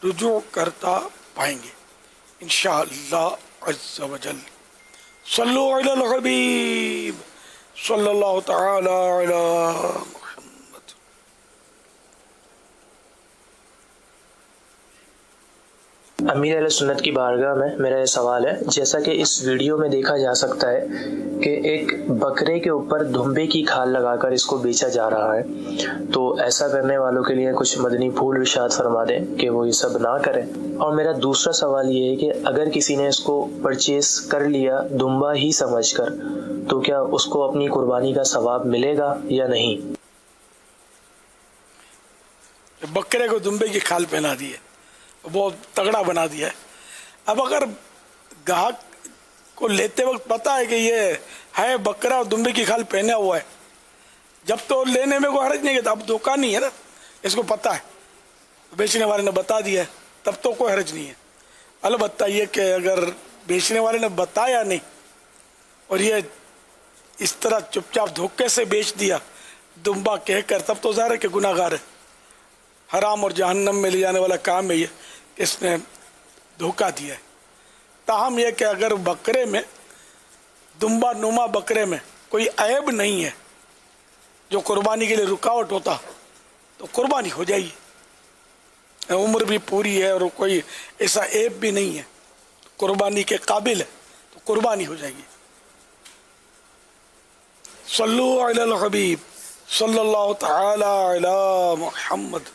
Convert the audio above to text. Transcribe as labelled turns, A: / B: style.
A: رجوع کرتا پائیں گے انشاءاللہ عز و جل۔ صلو علی الحبیب صلی اللہ تعالی علی محمد۔
B: امیر اہل سنت کی بارگاہ میں میرا یہ سوال ہے، جیسا کہ اس ویڈیو میں دیکھا جا سکتا ہے کہ ایک بکرے کے اوپر دھمبے کی کھال لگا کر اس کو بیچا جا رہا ہے، تو ایسا کرنے والوں کے لیے کچھ مدنی پھول ارشاد فرما دیں کہ وہ یہ سب نہ کریں۔ اور میرا دوسرا سوال یہ ہے کہ اگر کسی نے اس کو پرچیز کر لیا دھمبا ہی سمجھ کر، تو کیا اس کو اپنی قربانی کا ثواب ملے گا یا نہیں؟
A: بکرے کو دمبے کی کھال پہنا دی ہے، بہت تگڑا بنا دیا ہے۔ اب اگر گاہک کو لیتے وقت پتا ہے کہ یہ ہے بکرا اور دمبے کی کھال پہنا ہوا ہے، جب تو لینے میں کوئی حرج نہیں ہے، اب دھوکہ نہیں ہے نا، اس کو پتا ہے، بیچنے والے نے بتا دیا ہے، تب تو کوئی حرج نہیں ہے۔ البتہ یہ کہ اگر بیچنے والے نے بتایا نہیں اور یہ اس طرح چپ چاپ دھوکے سے بیچ دیا دمبا کہہ کر، تب تو ظاہر ہے کہ گناہ گار ہے، حرام اور جہنم میں لے جانے والا کام ہے یہ، اس نے دھوکہ دیا ہے۔ تاہم یہ کہ اگر بکرے میں دمبا نما بکرے میں کوئی عیب نہیں ہے جو قربانی کے لیے رکاوٹ ہوتا، تو قربانی ہو جائے گی، عمر بھی پوری ہے اور کوئی ایسا عیب بھی نہیں ہے، قربانی کے قابل ہے، تو قربانی ہو جائے گی۔ صلو علی الحبیب صلی اللہ تعالی علی محمد۔